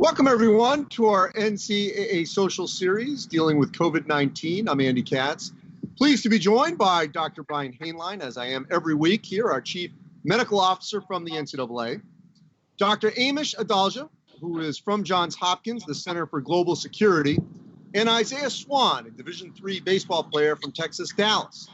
Welcome, everyone, to our NCAA social series dealing with COVID-19. I'm Andy Katz. Pleased to be joined by Dr. Brian Hainline, as I am every week here, our Chief Medical Officer from the NCAA. Dr. Amesh Adalja, who is from Johns Hopkins, the Center for Global Security, and Isaiah Swann, a Division III baseball player from Texas, Dallas.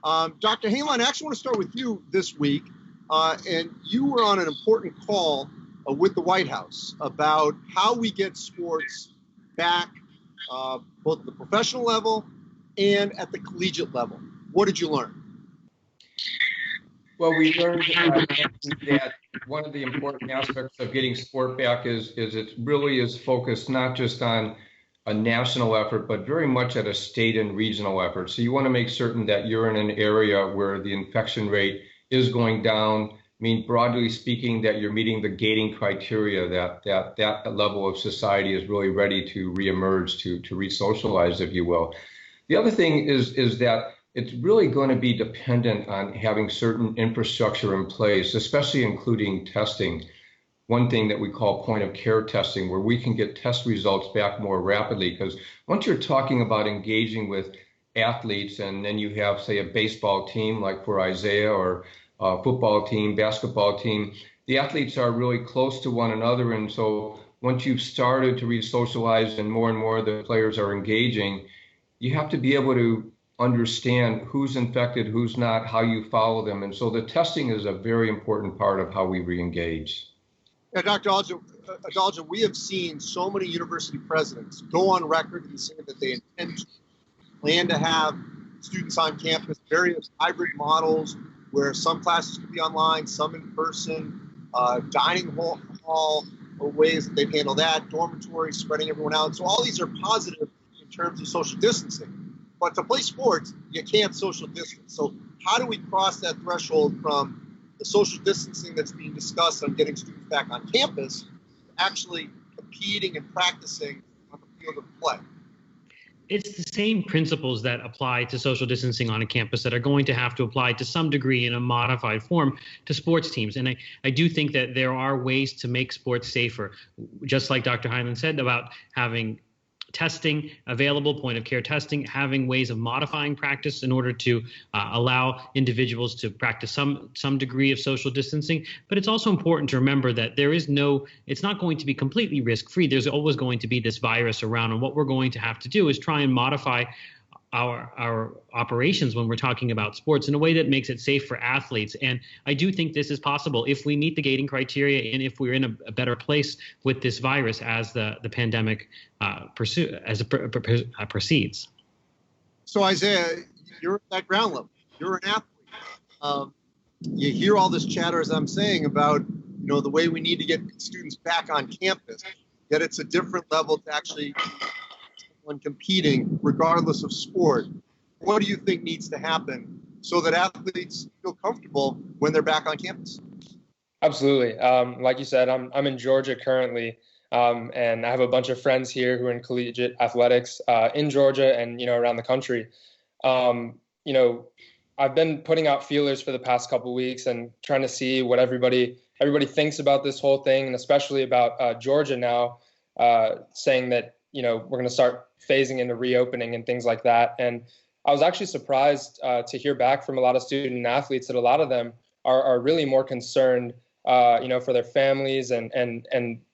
Dr. Hainline, I actually want to start with you this week, and you were on an important call with the White House about how we get sports back, both at the professional level and at the collegiate level. What did you learn? Well, we learned that one of the important aspects of getting sport back is it really is focused not just on a national effort, but very much at a state and regional effort. So you want to make certain that you're in an area where the infection rate is going down. I mean, broadly speaking, that you're meeting the gating criteria, that level of society is really ready to reemerge, to re-socialize, if you will. The other thing is that it's really going to be dependent on having certain infrastructure in place, especially including testing. One thing that we call point of care testing, where we can get test results back more rapidly, because once you're talking about engaging with athletes and then you have, say, a baseball team like for Isaiah, or football team, basketball team, the athletes are really close to one another. And so once you've started to re-socialize and more of the players are engaging, you have to be able to understand who's infected, who's not, how you follow them. And so the testing is a very important part of how we re-engage. Yeah, Dr. Adalja, we have seen so many university presidents go on record and say that they intend to plan to have students on campus, various hybrid models, where some classes could be online, some in person, dining hall ways that they've handled that, dormitories, spreading everyone out. So all these are positive in terms of social distancing. But to play sports, you can't social distance. So how do we cross that threshold from the social distancing that's being discussed on getting students back on campus to actually competing and practicing on the field of play? It's the same principles that apply to social distancing on a campus that are going to have to apply to some degree in a modified form to sports teams. And I do think that there are ways to make sports safer, just like Dr. Hainline said about having testing available, point of care testing, having ways of modifying practice in order to allow individuals to practice some degree of social distancing. But it's also important to remember that it's not going to be completely risk-free. There's always going to be this virus around, and what we're going to have to do is try and modify our operations when we're talking about sports in a way that makes it safe for athletes. And I do think this is possible if we meet the gating criteria and if we're in a better place with this virus as the pandemic proceeds. So Isaiah, you're at that ground level. You're an athlete. You hear all this chatter, as I'm saying, about the way we need to get students back on campus. Yet it's a different level to actually when competing, regardless of sport. What do you think needs to happen so that athletes feel comfortable when they're back on campus? Absolutely. Like you said, I'm in Georgia currently, and I have a bunch of friends here who are in collegiate athletics in Georgia and around the country. I've been putting out feelers for the past couple of weeks and trying to see what everybody thinks about this whole thing, and especially about Georgia now saying that we're going to start phasing into reopening and things like that. And I was actually surprised to hear back from a lot of student athletes that a lot of them are really more concerned, for their families and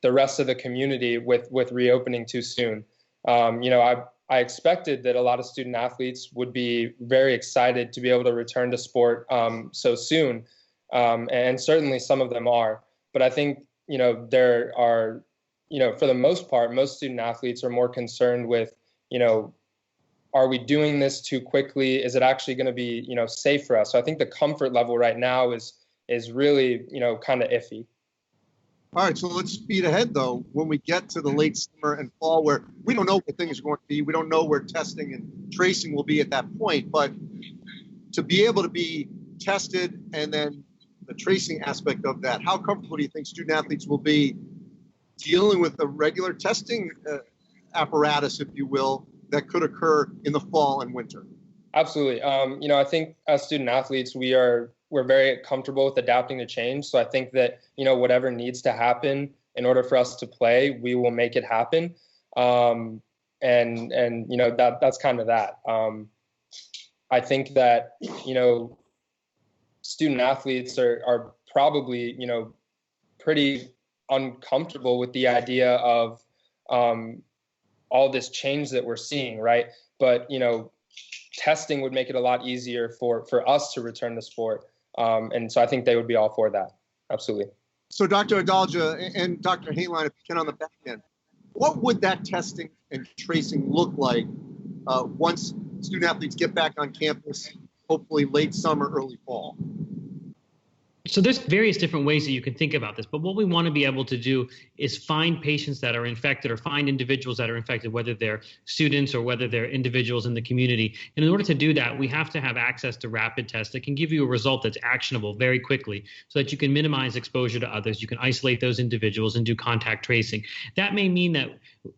the rest of the community with reopening too soon. I expected that a lot of student athletes would be very excited to be able to return to sport so soon, and certainly some of them are. But I think there are, for the most part, most student athletes are more concerned with, are we doing this too quickly? Is it actually going to be, safe for us? So I think the comfort level right now is really, kind of iffy. All right, so let's speed ahead, though, when we get to the late summer and fall, where we don't know what things are going to be. We don't know where testing and tracing will be at that point. But to be able to be tested and then the tracing aspect of that, how comfortable do you think student athletes will be dealing with the regular testing apparatus, if you will, that could occur in the fall and winter? Absolutely. I think as student athletes, we're very comfortable with adapting to change. So I think that, whatever needs to happen in order for us to play, we will make it happen. And you know, that's kind of that. I think that, you know, student athletes are probably, you know, pretty uncomfortable with the idea of all this change that we're seeing, right? But, you know, testing would make it a lot easier for us to return to sport. And so I think they would be all for that. Absolutely. So Dr. Adalja and Dr. Hainline, if you can on the back end, what would that testing and tracing look like once student athletes get back on campus, hopefully late summer, early fall? So there's various different ways that you can think about this, but what we want to be able to do is find patients that are infected or find individuals that are infected, whether they're students or whether they're individuals in the community. And in order to do that, we have to have access to rapid tests that can give you a result that's actionable very quickly so that you can minimize exposure to others. You can isolate those individuals and do contact tracing. That may mean that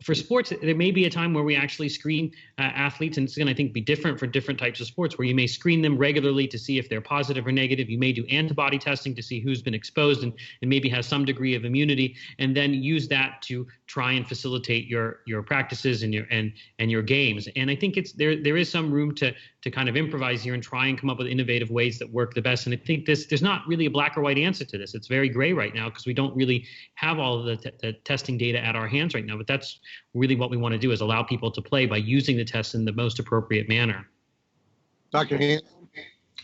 for sports, there may be a time where we actually screen athletes, and it's going to, I think, be different for different types of sports, where you may screen them regularly to see if they're positive or negative. You may do antibody testing to see who's been exposed and maybe has some degree of immunity, and then use that to try and facilitate your practices and your games. And I think there is some room to kind of improvise here and try and come up with innovative ways that work the best. And I think there's not really a black or white answer to this. It's very gray right now because we don't really have all of the testing data at our hands right now. But that's really what we want to do, is allow people to play by using the tests in the most appropriate manner. Dr. Hainline?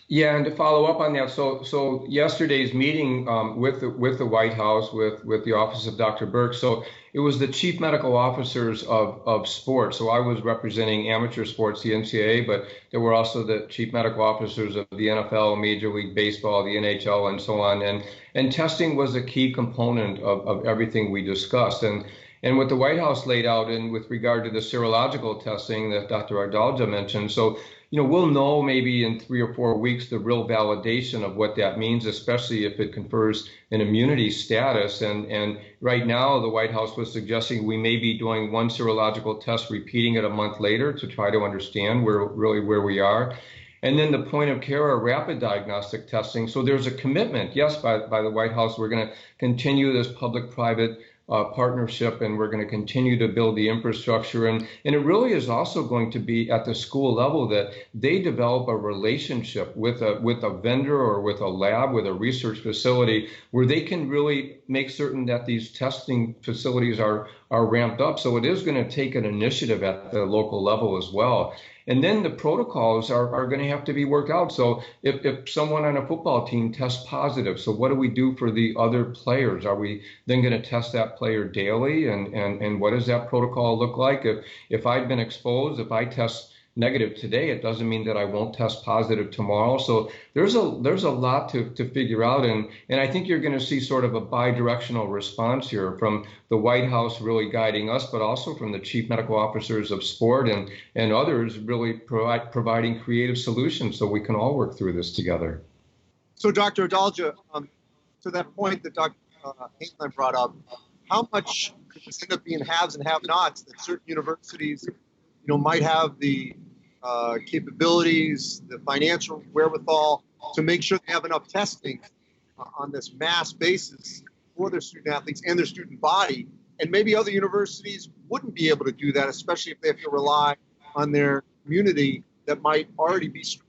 Yeah, and to follow up on that, so yesterday's meeting with the White House, with the office of Dr. Burke, so it was the chief medical officers of sports. So I was representing amateur sports, the NCAA, but there were also the chief medical officers of the NFL, Major League Baseball, the NHL, and so on. And testing was a key component of everything we discussed. And what the White House laid out, and with regard to the serological testing that Dr. Adalja mentioned, so you know, we'll know maybe in 3 or 4 weeks the real validation of what that means, especially if it confers an immunity status. And right now, the White House was suggesting we may be doing one serological test, repeating it a month later to try to understand where we are. And then the point of care or rapid diagnostic testing. So there's a commitment, yes, by the White House. We're going to continue this public-private partnership, and we're going to continue to build the infrastructure. And it really is also going to be at the school level that they develop a relationship with a vendor or with a lab, with a research facility, where they can really make certain that these testing facilities are ramped up. So it is going to take an initiative at the local level as well. And then the protocols are going to have to be worked out. So if someone on a football team tests positive, so what do we do for the other players? Are we then going to test that player daily? And what does that protocol look like? If I've been exposed, if I test negative today, it doesn't mean that I won't test positive tomorrow. So there's a lot to figure out. And I think you're going to see sort of a bi-directional response here from the White House really guiding us, but also from the chief medical officers of sport and others really providing creative solutions so we can all work through this together. So Dr. Adalja, to that point that Dr. Hainline brought up, how much could this end up being haves and have-nots, that certain universities, might have the capabilities, the financial wherewithal to make sure they have enough testing on this mass basis for their student athletes and their student body, and maybe other universities wouldn't be able to do that, especially if they have to rely on their community that might already be strong.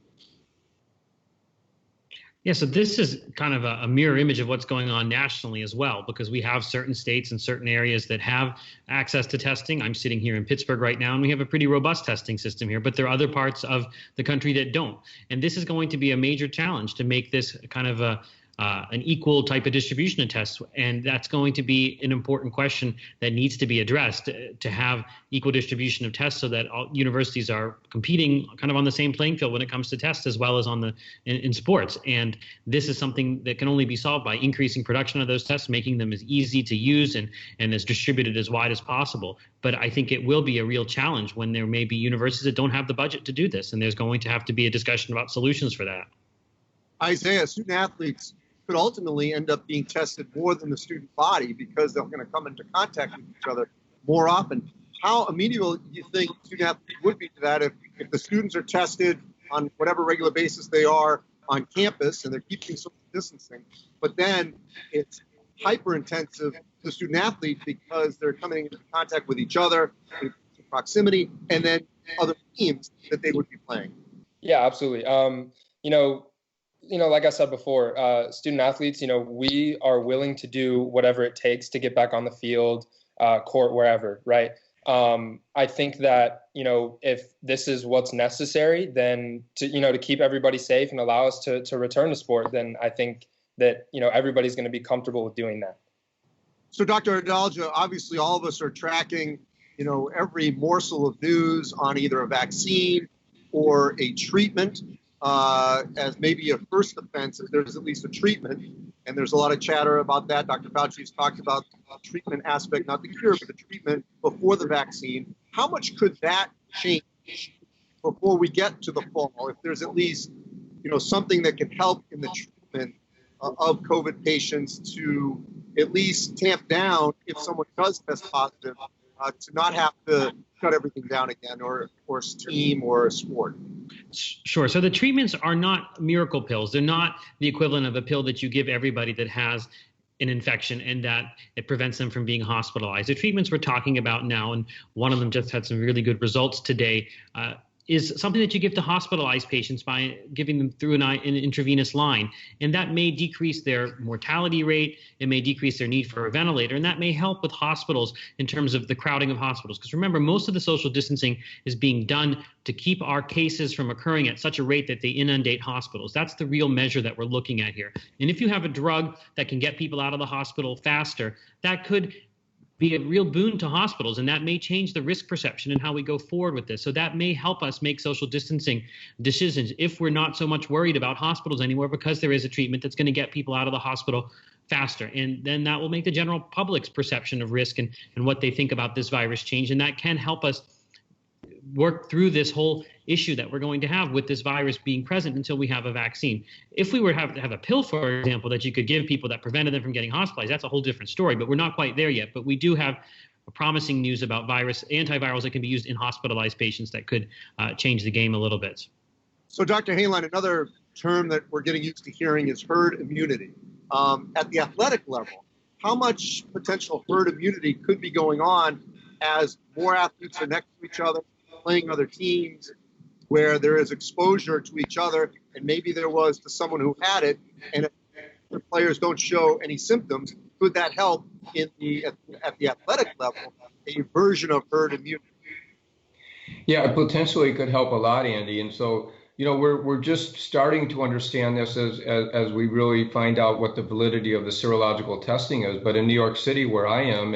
Yeah, so this is kind of a mirror image of what's going on nationally as well, because we have certain states and certain areas that have access to testing. I'm sitting here in Pittsburgh right now, and we have a pretty robust testing system here, but there are other parts of the country that don't. And this is going to be a major challenge to make this kind of an equal type of distribution of tests. And that's going to be an important question that needs to be addressed, to have equal distribution of tests so that all universities are competing kind of on the same playing field when it comes to tests, as well as in sports. And this is something that can only be solved by increasing production of those tests, making them as easy to use and as distributed as wide as possible. But I think it will be a real challenge when there may be universities that don't have the budget to do this. And there's going to have to be a discussion about solutions for that. Isaiah, student athletes could ultimately end up being tested more than the student body because they're going to come into contact with each other more often. How amenable do you think student athletes would be to that if the students are tested on whatever regular basis they are on campus and they're keeping social distancing, but then it's hyper intensive to the student athlete because they're coming into contact with each other, proximity, and then other teams that they would be playing. Yeah, absolutely. Like I said before, student athletes, we are willing to do whatever it takes to get back on the field, court, wherever, right? I think that, if this is what's necessary, then to keep everybody safe and allow us to return to sport, then I think that, everybody's going to be comfortable with doing that. So Dr. Adalja, obviously all of us are tracking, every morsel of news on either a vaccine or a treatment as maybe a first offense if there's at least a treatment. And there's a lot of chatter about that. Dr. Fauci has talked about the treatment aspect, not the cure, but the treatment before the vaccine. How much could that change before we get to the fall? If there's at least, something that can help in the treatment of COVID patients to at least tamp down if someone does test positive, to not have to shut everything down again, or a team or a sport. Sure. So the treatments are not miracle pills. They're not the equivalent of a pill that you give everybody that has an infection and that it prevents them from being hospitalized. The treatments we're talking about now, and one of them just had some really good results today, is something that you give to hospitalized patients by giving them through an intravenous line. And that may decrease their mortality rate. It may decrease their need for a ventilator. And that may help with hospitals in terms of the crowding of hospitals. Because remember, most of the social distancing is being done to keep our cases from occurring at such a rate that they inundate hospitals. That's the real measure that we're looking at here. And if you have a drug that can get people out of the hospital faster, that could be a real boon to hospitals, and that may change the risk perception and how we go forward with this. So that may help us make social distancing decisions if we're not so much worried about hospitals anymore, because there is a treatment that's going to get people out of the hospital faster. And then that will make the general public's perception of risk and what they think about this virus change. And that can help us work through this whole issue that we're going to have with this virus being present until we have a vaccine. If we were to have a pill, for example, that you could give people that prevented them from getting hospitalized, that's a whole different story, but we're not quite there yet. But we do have promising news about antivirals that can be used in hospitalized patients that could change the game a little bit. So Dr. Hainline, another term that we're getting used to hearing is herd immunity. At the athletic level, how much potential herd immunity could be going on as more athletes are next to each other, playing other teams, where there is exposure to each other, and maybe there was to someone who had it, and if the players don't show any symptoms, could that help at the athletic level, a version of herd immunity? Yeah, potentially it could help a lot, Andy. And so, we're just starting to understand this as we really find out what the validity of the serological testing is. But in New York City, where I am,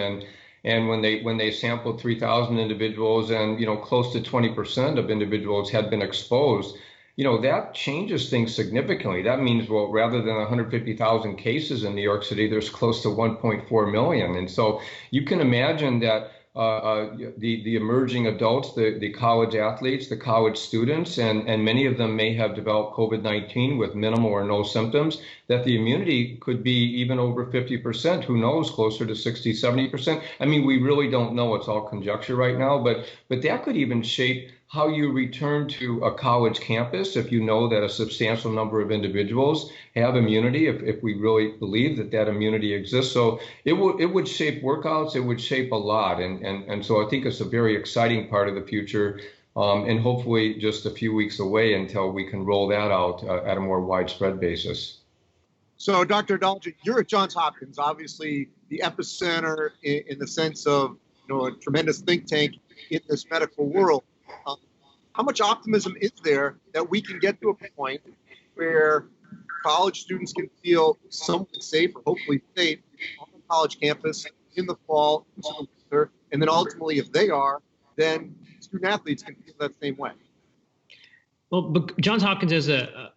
and when they sampled 3,000 individuals and, close to 20% of individuals had been exposed, that changes things significantly. That means, well, rather than 150,000 cases in New York City, there's close to 1.4 million. And so you can imagine that the emerging adults, the college athletes, the college students, and many of them may have developed COVID-19 with minimal or no symptoms, that the immunity could be even over 50%, who knows, closer to 60, 70%. I mean, we really don't know. It's all conjecture right now, but that could even shape how you return to a college campus if you know that a substantial number of individuals have immunity, if we really believe that immunity exists. So it would shape workouts, it would shape a lot. And so I think it's a very exciting part of the future, and hopefully just a few weeks away until we can roll that out at a more widespread basis. So Dr. Adalja, you're at Johns Hopkins, obviously the epicenter in the sense of a tremendous think tank in this medical world. How much optimism is there that we can get to a point where college students can feel somewhat safe, or hopefully safe, on the college campus in the fall, into the winter, and then ultimately, if they are, then student athletes can feel that same way? Well, but Johns Hopkins is a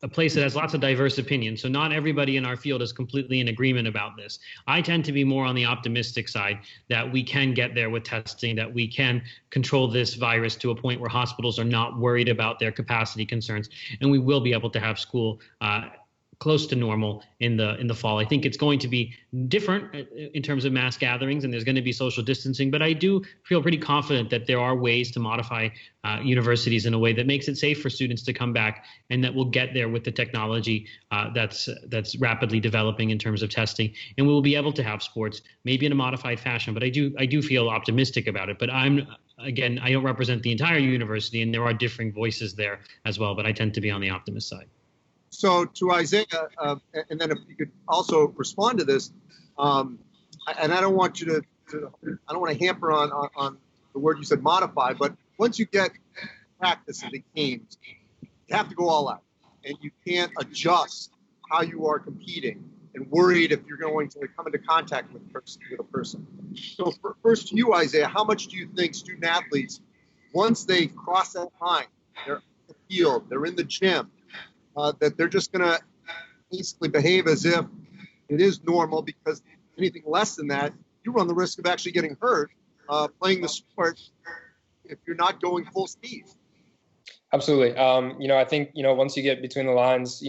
place that has lots of diverse opinions. So not everybody in our field is completely in agreement about this. I tend to be more on the optimistic side, that we can get there with testing, that we can control this virus to a point where hospitals are not worried about their capacity concerns, and we will be able to have school close to normal in the fall. I think it's going to be different in terms of mass gatherings, and there's going to be social distancing. But I do feel pretty confident that there are ways to modify universities in a way that makes it safe for students to come back, and that we'll get there with the technology that's rapidly developing in terms of testing, and we will be able to have sports maybe in a modified fashion. But I do feel optimistic about it. But again, I don't represent the entire university, and there are differing voices there as well. But I tend to be on the optimist side. So to Isaiah, and then if you could also respond to this, and I don't want you I don't want to hamper on the word you said, modify, but once you get practice in the games, you have to go all out, and you can't adjust how you are competing and worried if you're going to come into contact with a person. So first to you, Isaiah, how much do you think student athletes, once they cross that line, they're on the field, they're in the gym, that they're just going to basically behave as if it is normal, because anything less than that, you run the risk of actually getting hurt playing the sport if you're not going full speed? Absolutely. I think, once you get between the lines,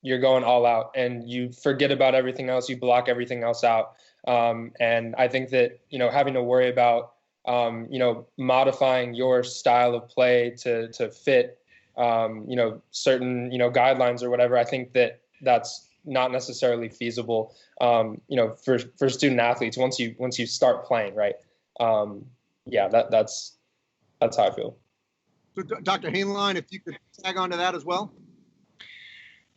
you're going all out and you forget about everything else. You block everything else out. And I think that, having to worry about, modifying your style of play to fit certain, guidelines or whatever, I think that's not necessarily feasible, for student athletes once you start playing, right? That's how I feel. So Dr. Hainline, if you could tag on to that as well.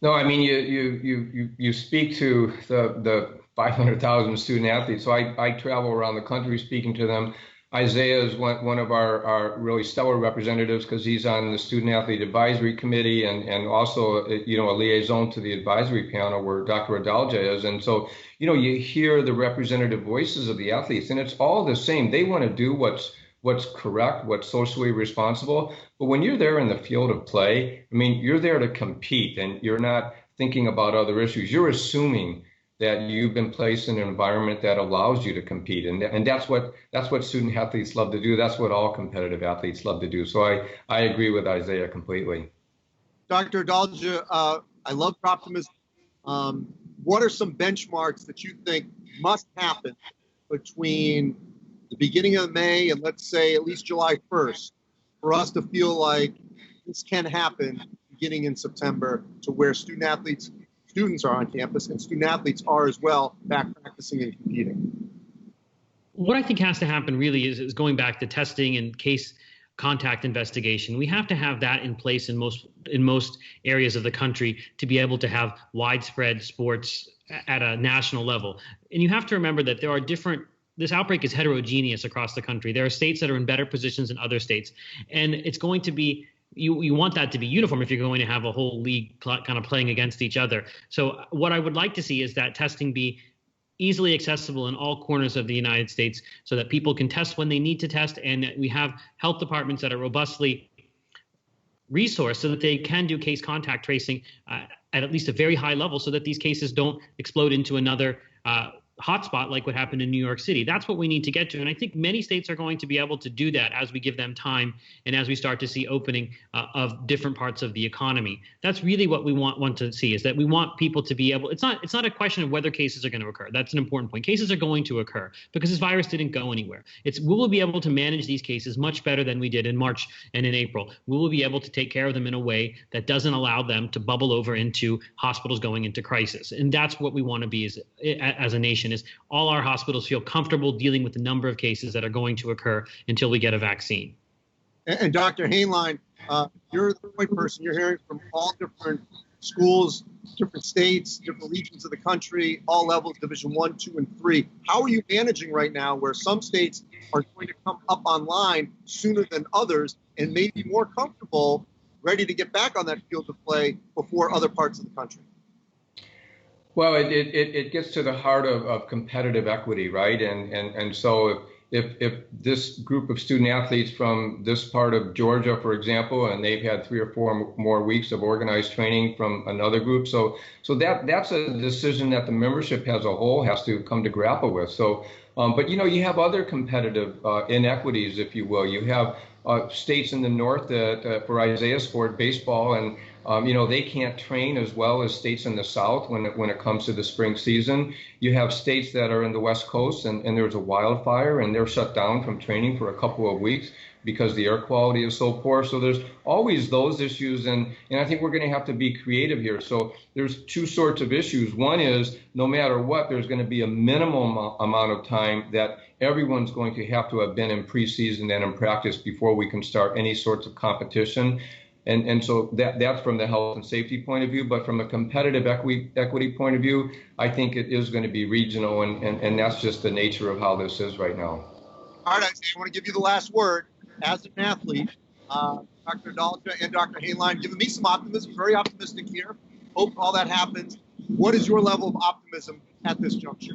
No, I mean, you speak to the 500,000 student athletes. So I travel around the country speaking to them. Isaiah is one of our really stellar representatives because he's on the Student Athlete Advisory Committee and also, a liaison to the advisory panel where Dr. Adalja is. And so, you hear the representative voices of the athletes, and it's all the same. They want to do what's correct, what's socially responsible. But when you're there in the field of play, I mean, you're there to compete and you're not thinking about other issues. You're assuming that you've been placed in an environment that allows you to compete. And that's what student athletes love to do. That's what all competitive athletes love to do. So I agree with Isaiah completely. Dr. Adalja, I love your optimism. What are some benchmarks that you think must happen between the beginning of May and let's say at least July 1st for us to feel like this can happen beginning in September, to where students are on campus and student athletes are as well back practicing and competing? What I think has to happen really is going back to testing and case contact investigation. We have to have that in place in most areas of the country to be able to have widespread sports at a national level. And you have to remember that this outbreak is heterogeneous across the country. There are states that are in better positions than other states. And it's going to be, you want that to be uniform if you're going to have a whole league kind of playing against each other. So what I would like to see is that testing be easily accessible in all corners of the United States so that people can test when they need to test, and we have health departments that are robustly resourced so that they can do case contact tracing at least a very high level so that these cases don't explode into another hotspot like what happened in New York City. That's what we need to get to. And I think many states are going to be able to do that as we give them time and as we start to see opening of different parts of the economy. That's really what we want to see, is that we want people to be able, it's not a question of whether cases are going to occur. That's an important point. Cases are going to occur because this virus didn't go anywhere. We will be able to manage these cases much better than we did in March and in April. We will be able to take care of them in a way that doesn't allow them to bubble over into hospitals going into crisis. And that's what we want to be as a nation, is all our hospitals feel comfortable dealing with the number of cases that are going to occur until we get a vaccine. And Dr. Hainline, you're the point person. You're hearing from all different schools, different states, different regions of the country, all levels, Division 1, 2, and 3. How are you managing right now where some states are going to come up online sooner than others and may be more comfortable, ready to get back on that field of play before other parts of the country? Well, it gets to the heart of competitive equity, right? And so if this group of student athletes from this part of Georgia, for example, and they've had 3 or 4 more weeks of organized training from another group, so that's a decision that the membership as a whole has to come to grapple with. So, but you have other competitive inequities, if you will. You have states in the north that for Isaiah's sport, baseball, and They can't train as well as states in the South when it comes to the spring season. You have states that are in the West Coast and there's a wildfire and they're shut down from training for a couple of weeks because the air quality is so poor. So there's always those issues, and I think we're going to have to be creative here. So there's two sorts of issues. One is no matter what, there's going to be a minimum amount of time that everyone's going to have been in preseason and in practice before we can start any sorts of competition. And so that's from the health and safety point of view, but from a competitive equity point of view, I think it is going to be regional, and that's just the nature of how this is right now. All right, Isaiah, I want to give you the last word. As an athlete, Dr. Adalja and Dr. Hainline giving me some optimism, very optimistic here. Hope all that happens. What is your level of optimism at this juncture?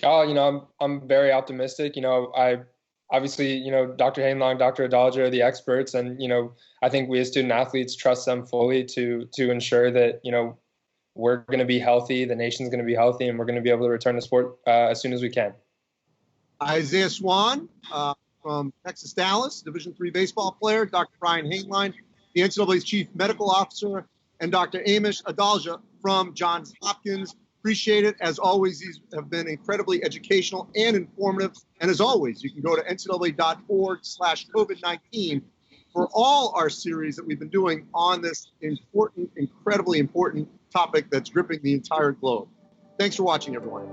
Oh, I'm very optimistic. I obviously, Dr. Hainline, Dr. Adalja are the experts, and I think we as student athletes trust them fully to ensure that we're going to be healthy, the nation's going to be healthy, and we're going to be able to return to sport as soon as we can. Isaiah Swann from Texas Dallas, Division III baseball player, Dr. Brian Hainline, the NCAA's Chief Medical Officer, and Dr. Amesh Adalja from Johns Hopkins. Appreciate it. As always, these have been incredibly educational and informative. And as always, you can go to ncaa.org/COVID-19 for all our series that we've been doing on this important, incredibly important topic that's gripping the entire globe. Thanks for watching, everyone.